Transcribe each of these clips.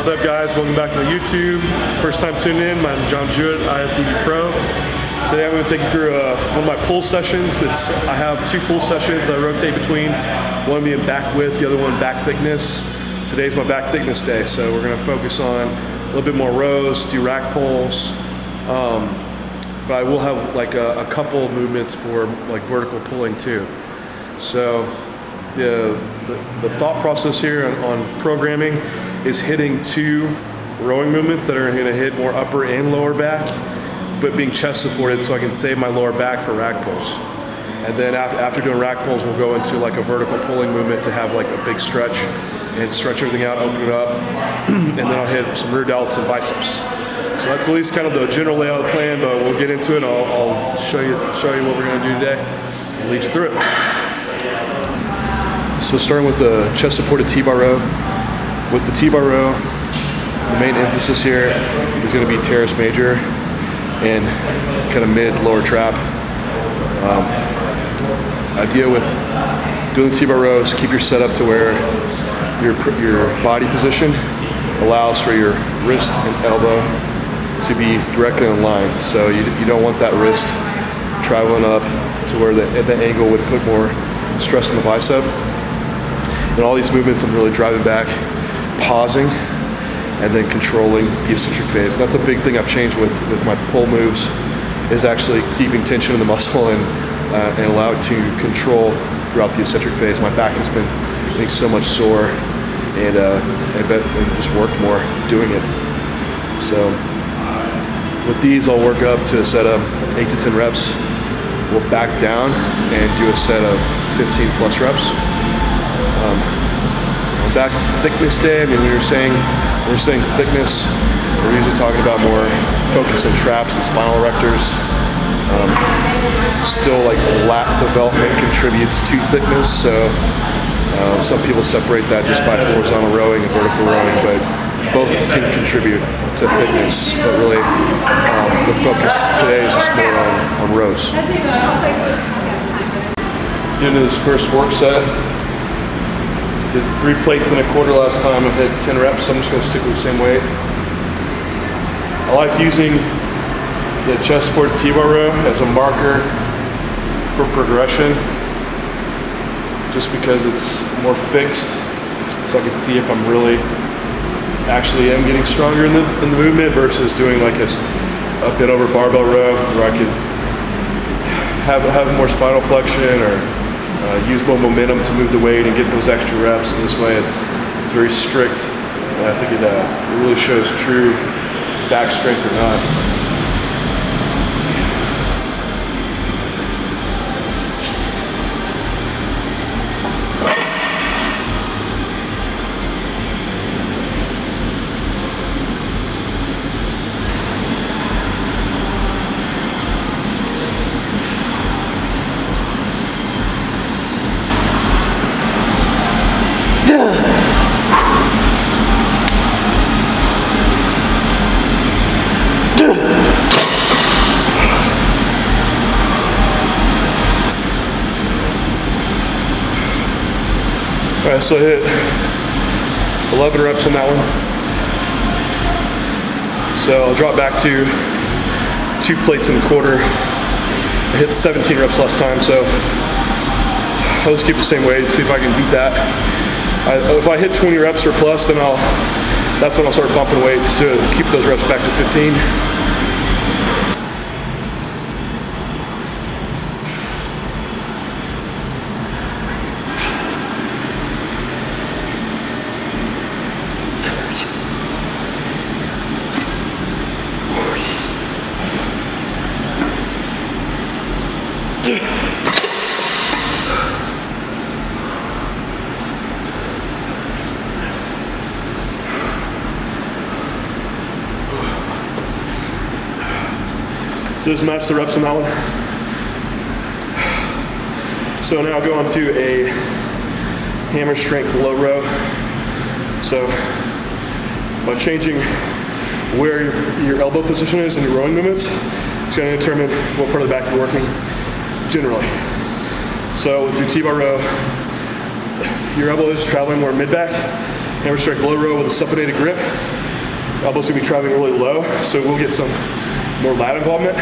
What's up, guys? Welcome back to the YouTube. First time tuning in, I'm Jewett, IFBB Pro. Today I'm going to take you through one of my pull sessions. I have two pull sessions I rotate between, one being back width, the other one back thickness. Today's my back thickness day, so we're going to focus on a little bit more rows, do rack pulls, but I will have like a couple movements for like vertical pulling too. So the thought process here on programming is hitting two rowing movements that are going to hit more upper and lower back, but being chest supported so I can save my lower back for rack pulls. And then after doing rack pulls, we'll go into like a vertical pulling movement to have like a big stretch and stretch everything out, open it up, and then I'll hit some rear delts and biceps. So that's at least kind of the general layout of the plan, but we'll get into it. I'll show you what we're going to do today and lead you through it. So starting with the chest supported T-bar row. With the T-bar row, the main emphasis here is going to be teres major and kind of mid-lower trap. Idea with doing the T-bar row is keep your setup to where your body position allows for your wrist and elbow to be directly in line. So you don't want that wrist traveling up to where the angle would put more stress on the bicep. In all these movements, I'm really driving back, pausing, and then controlling the eccentric phase. That's a big thing I've changed with my pull moves, is actually keeping tension in the muscle and allow it to control throughout the eccentric phase. My back has been getting so much sore, and just worked more doing it. So with these, I'll work up to a set of 8 to 10 reps. We'll back down and do a set of 15 plus reps. On back thickness day, I mean, when we're saying thickness, we're usually talking about more focus on traps and spinal erectors. Still, like lat development contributes to thickness, so some people separate that just by horizontal rowing and vertical rowing, but both can contribute to thickness. But really, the focus today is just more on rows. Getting into this first work set. Did 3 plates and a quarter last time. I've hit 10 reps, so I'm just going to stick with the same weight. I like using the chest supported T-bar row as a marker for progression, just because it's more fixed, so I can see if I'm really actually am getting stronger in the movement versus doing like a bent over barbell row where I could have more spinal flexion or use more momentum to move the weight and get those extra reps. And this way it's very strict, and I think it really shows true back strength or not. Alright, so I hit 11 reps on that one. So I'll drop back to 2 plates and a quarter. I hit 17 reps last time, so I'll just keep the same weight, see if I can beat that. If I hit 20 reps or plus, then that's when I'll start bumping weight to keep those reps back to 15. So just match the reps on that one. So now I'll go on to a hammer strength low row. So by changing where your elbow position is in your rowing movements, it's going to determine what part of the back you're working generally. So with your T-bar row, your elbow is traveling more mid-back, Hammer strength low row with a supinated grip. Elbows gonna be traveling really low, so we'll get some more lat involvement.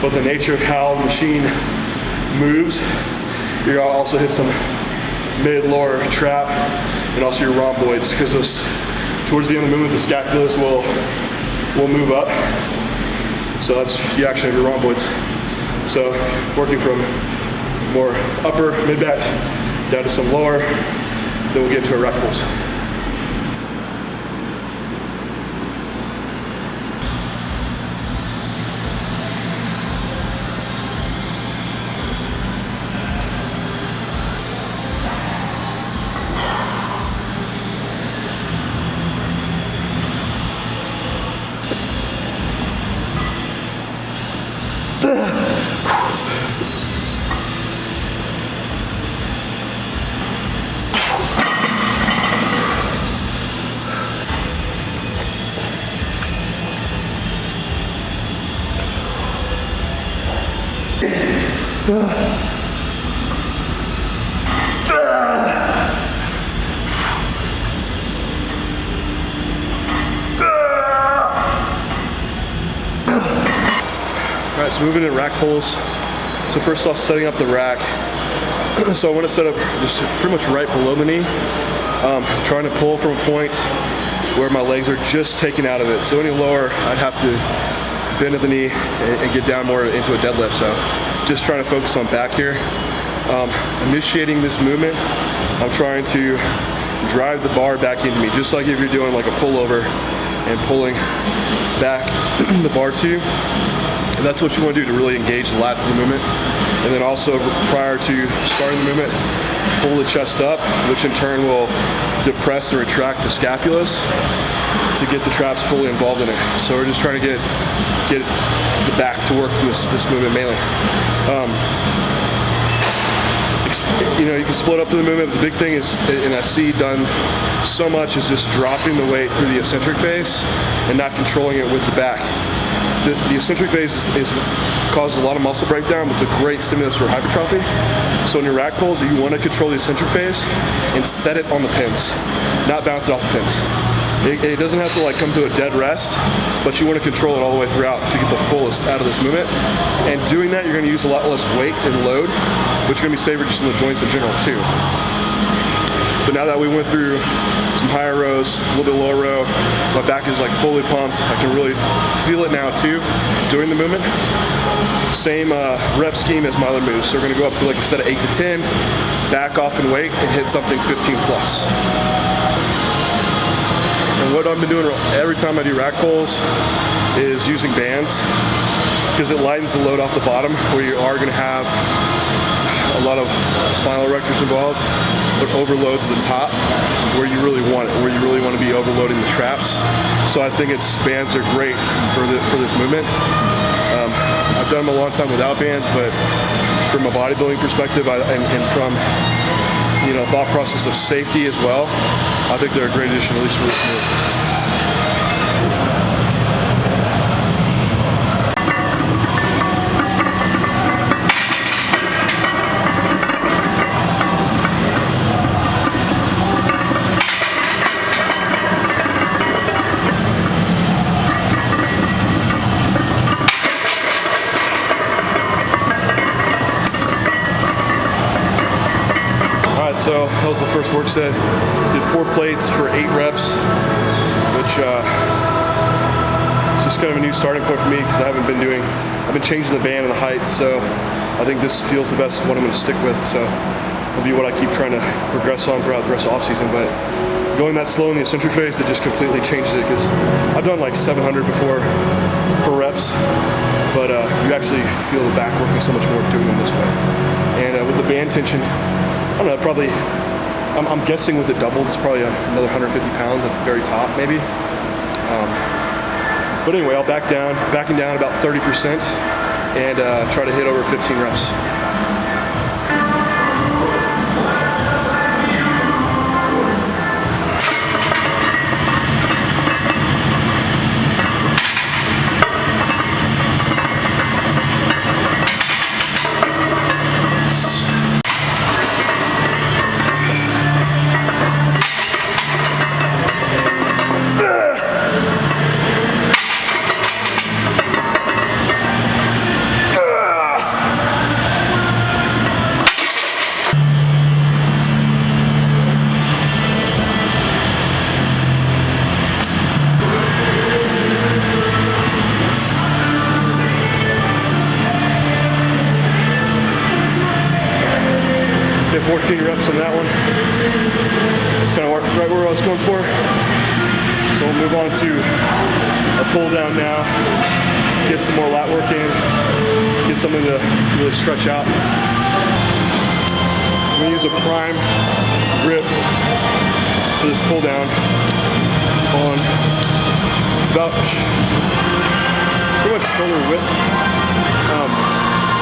But the nature of how the machine moves, you're gonna also hit some mid-lower trap and also your rhomboids, because towards the end of the movement, the scapulus will move up. So that's, you actually have your rhomboids. So working from more upper, mid-back, down to some lower, then we'll get into our rack pulls. All right, so moving into rack pulls. So first off, setting up the rack. So I want to set up just pretty much right below the knee. Trying to pull from a point where my legs are just taken out of it. So any lower, I'd have to bend at the knee and get down more into a deadlift. So just trying to focus on back here. Initiating this movement, I'm trying to drive the bar back into me, just like if you're doing like a pullover and pulling back the bar to you. And that's what you want to do to really engage the lats in the movement. And then also prior to starting the movement, pull the chest up, which in turn will depress and retract the scapulus to get the traps fully involved in it. So we're just trying to get the back to work this movement mainly. You know, you can split up to the movement, but the big thing is, and I see done so much, is just dropping the weight through the eccentric phase and not controlling it with the back. The eccentric phase causes a lot of muscle breakdown, but it's a great stimulus for hypertrophy. So in your rack pulls, you want to control the eccentric phase and set it on the pins, not bounce it off the pins. It doesn't have to like come to a dead rest, but you want to control it all the way throughout to get the fullest out of this movement. And doing that, you're going to use a lot less weight and load, which is going to be safer just in the joints in general too. But now that we went through some higher rows, a little bit lower row, my back is like fully pumped. I can really feel it now too during the movement. Same rep scheme as my other moves. So we're going to go up to like a set of 8 to 10, back off in weight, and hit something 15 plus. And what I've been doing every time I do rack pulls is using bands, because it lightens the load off the bottom, where you are going to have a lot of spinal erectors involved, but overloads the top where you really want it, where you really want to be overloading the traps. So I think bands are great for this movement. I've done them a long time without bands, but from a bodybuilding perspective and from thought process of safety as well, I think they're a great addition, at least for this move. So that was the first work set. Did 4 plates for 8 reps, which is just kind of a new starting point for me, because I've been changing the band and the height, so I think this feels the best what I'm going to stick with. So it'll be what I keep trying to progress on throughout the rest of the off season. But going that slow in the eccentric phase, it just completely changes it, because I've done like 700 before for reps, but you actually feel the back working so much more doing them this way. And with the band tension, I don't know, probably, I'm guessing with it doubled, it's probably another 150 pounds at the very top, maybe. But anyway, I'll backing down about 30% and try to hit over 15 reps. get 14 reps on that one. That's kind of right where I was going for. So we'll move on to a pull down now. Get some more lat work in. Get something to really stretch out. So I'm gonna use a prime grip for this pull down on, it's about pretty much shoulder width,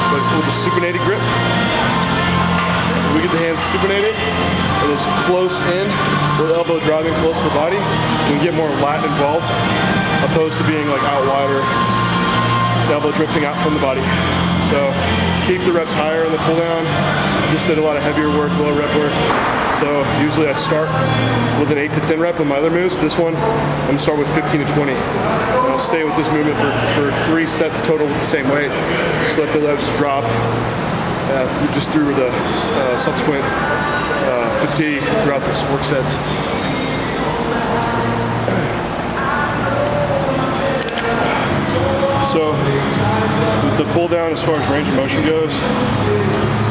but with a supinated grip. So we get the hands supinated, it is close in, with the elbow driving close to the body. We get more lat involved, opposed to being like out wider, the elbow drifting out from the body. So keep the reps higher in the pull down. Just did a lot of heavier work, lower rep work. So usually I start with an 8 to 10 rep with my other moves. This one, I'm gonna start with 15 to 20. And I'll stay with this movement for 3 sets total with the same weight. Just let the legs drop just through the subsequent fatigue throughout the work sets. So with the pull down, as far as range of motion goes,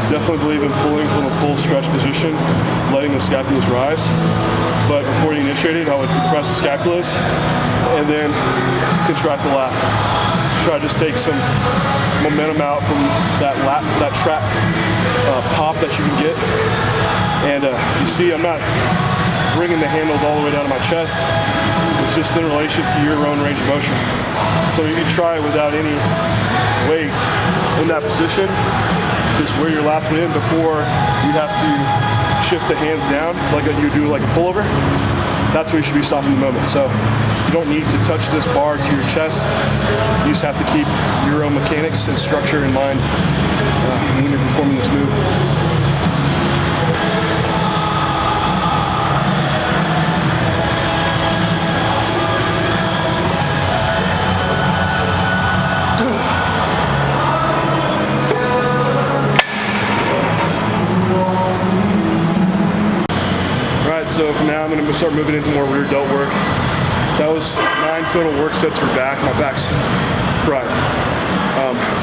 definitely believe in pulling from a full stretch position, letting the scapulas rise. But before you initiate it, I would compress the scapulas and then contract the lat. Try to just take some momentum out from that lat, that trap pop that you can get. And you see, I'm not bringing the handles all the way down to my chest. It's just in relation to your own range of motion. So you can try it without any weight in that position. Just where your lats went in before you have to shift the hands down like you do like a pullover. That's where you should be stopping the moment. So you don't need to touch this bar to your chest. You just have to keep your own mechanics and structure in mind when you're performing this move. So from now I'm going to start moving into more rear delt work. That was 9 total work sets for back. My back's fried.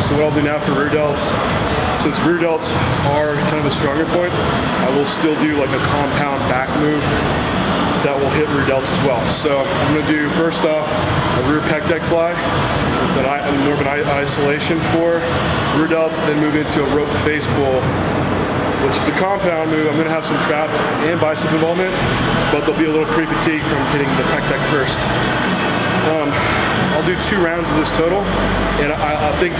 So what I'll do now for rear delts, since rear delts are kind of a stronger point, I will still do like a compound back move that will hit rear delts as well. So I'm going to do first off a rear pec deck fly with more of an isolation for rear delts, then move into a rope face pull, which is a compound move. I'm going to have some trap and bicep involvement, but there'll be a little pre-fatigue from hitting the pec deck first. I'll do 2 rounds of this total, and I think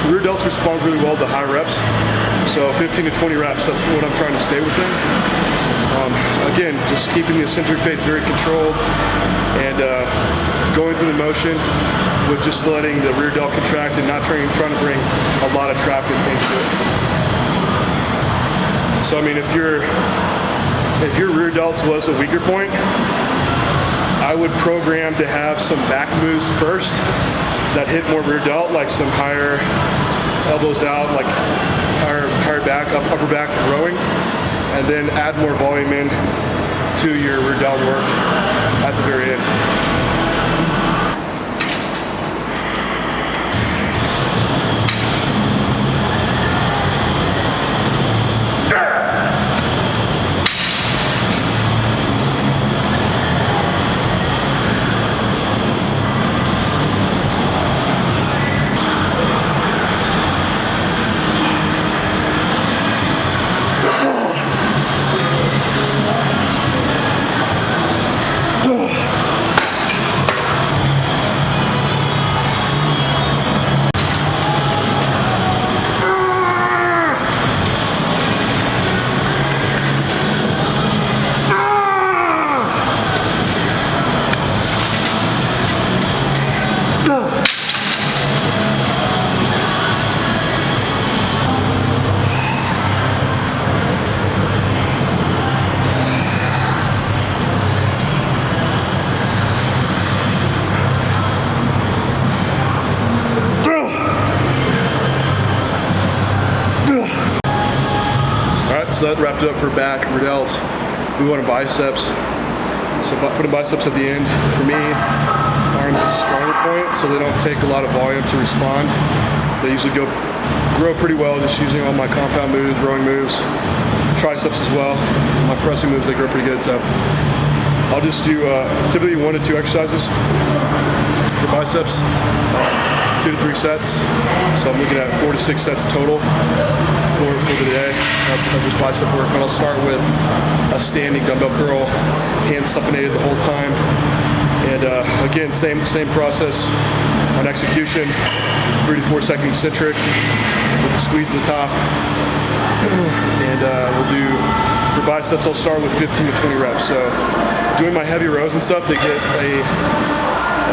rear delts respond really well to high reps. So 15 to 20 reps, that's what I'm trying to stay within. Again, just keeping the eccentric phase very controlled and going through the motion with just letting the rear delt contract and not trying to bring a lot of trap into it. So I mean, if your rear delts was a weaker point, I would program to have some back moves first that hit more rear delt, like some higher elbows out, like higher back, upper back rowing, and then add more volume in to your rear delt work at the very end. So that wrapped it up for back, rear delts. We want biceps. So putting biceps at the end. For me, arms is a stronger point, so they don't take a lot of volume to respond. They usually grow pretty well just using all my compound moves, rowing moves, triceps as well. My pressing moves, they grow pretty good, so I'll just do typically 1 to 2 exercises for biceps, 2 to 3 sets. So I'm looking at 4 to 6 sets total for the day of this bicep work. But I'll start with a standing dumbbell curl, hands supinated the whole time. And again, same process on execution, 3 to 4 second eccentric with a squeeze at the top. And we'll do, for biceps, I'll start with 15 to 20 reps. So doing my heavy rows and stuff, they get a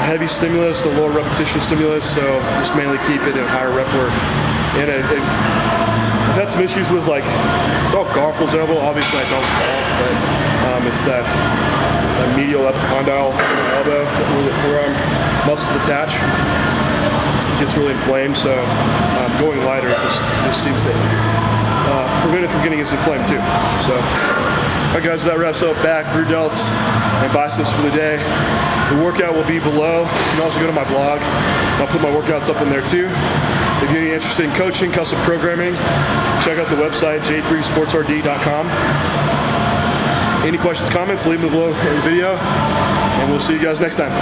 heavy stimulus, a lower repetition stimulus, so just mainly keep it in higher rep work. And I've had some issues with like, golf was elbow. Obviously I don't golf, but it's that medial epicondyle elbow where the forearm muscles attach. It gets really inflamed, so going lighter just seems to prevent it from getting as inflamed too. So, all right guys, that wraps up back, rear delts, and biceps for the day. The workout will be below. You can also go to my blog. I'll put my workouts up in there too. If you're interested in coaching, custom programming, check out the website, j3sportsrd.com. Any questions, comments, leave them below in the video, and we'll see you guys next time.